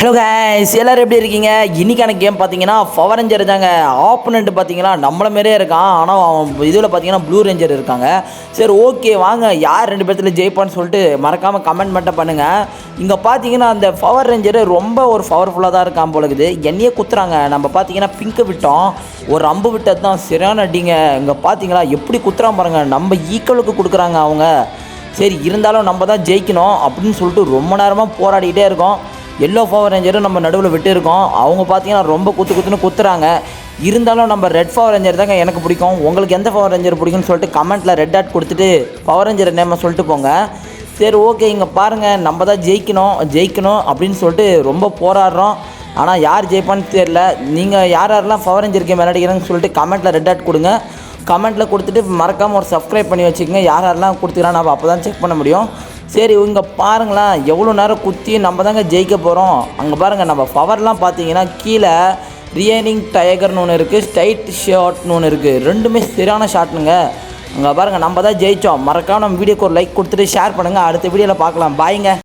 Hello guys, எல்லோரும் எப்படி இருக்கீங்க? இன்றைக்கான கேம் பார்த்தீங்கன்னா பவர் ரேஞ்சர் தாங்க. ஆப்போனண்ட் பார்த்தீங்கன்னா நம்மள மாரியே இருக்கான். ஆனால் அவன் இதில் பார்த்தீங்கன்னா ப்ளூ ரேஞ்சர் இருக்காங்க. சரி, ஓகே, வாங்க யார் ரெண்டு பேர்த்தில் ஜெயிப்பான்னு சொல்லிட்டு மறக்காமல் கமெண்ட் மட்டும் பண்ணுங்கள். இங்கே பார்த்தீங்கன்னா அந்த பவர் ரேஞ்சர் ரொம்ப ஒரு பவர்ஃபுல்லாக தான் இருக்கான் போலக்குது. என்னையே குத்துறாங்க. நம்ம பார்த்தீங்கன்னா பிங்க்கு விட்டோம், ஒரு அம்பு விட்டது தான் சரியான அடிங்க. இங்கே பார்த்தீங்களா எப்படி குத்துறான் பாருங்கள். நம்ம ஈக்குவலுக்கு கொடுக்குறாங்க அவங்க. சரி, இருந்தாலும் நம்ம தான் ஜெயிக்கணும் அப்படின்னு சொல்லிட்டு ரொம்ப நேரமாக போராடிக்கிட்டே இருக்கோம். எல்லோ பவர் ரேஞ்சரும் நம்ம நடுவில் விட்டு இருக்கோம். அவங்க பார்த்தீங்கன்னா ரொம்ப குத்துன்னு குத்துறாங்க. இருந்தாலும் நம்ம ரெட் பவர் ரேஞ்சர் தாங்க எனக்கு பிடிக்கும். உங்களுக்கு எந்த பவர் ரேஞ்சர் பிடிக்கும்னு சொல்லிட்டு கமெண்ட்டில் ரெட் ஆட் கொடுத்துட்டு பவர் ரேஞ்சர் நேமை சொல்லிட்டு போங்க. சரி, ஓகே, இங்கே பாருங்கள், நம்ம தான் ஜெயிக்கணும் அப்படின்னு சொல்லிட்டு ரொம்ப போராடுறோம். ஆனால் யார் ஜெயிப்பான்னு தெரியல. நீங்கள் யாரெல்லாம் பவர் ரேஞ்சர் கேம் விளையாடுகிறீங்கன்னு சொல்லிட்டு கமெண்ட்டில் ரெட் ஆட் கொடுங்க. கமெண்ட்டில் கொடுத்துட்டு மறக்காமல் ஒரு சப்ஸ்கிரைப் பண்ணி வச்சுக்கோங்க. யாரெல்லாம் கொடுத்துக்கிறான் நம்ம அப்போ தான் செக் பண்ண முடியும். சரி, இங்கே பாருங்களேன், எவ்வளோ நேரம் குத்தி நம்ம தாங்க ஜெயிக்க போகிறோம். அங்கே பாருங்கள், நம்ம பவர்லாம் பார்த்தீங்கன்னா கீழே ரியனிங் டயகர்னு ஒன்று இருக்குது, ஸ்ட்ரைட் ஷாட்னு ஒன்று இருக்குது. ரெண்டுமே சரியான ஷாட்னுங்க. அங்கே பாருங்கள், நம்ம தான் ஜெயித்தோம். மறக்காம நம்ம வீடியோக்கு ஒரு லைக் கொடுத்துட்டு ஷேர் பண்ணுங்கள். அடுத்த வீடியோவில் பார்க்கலாம். பாய்ங்க.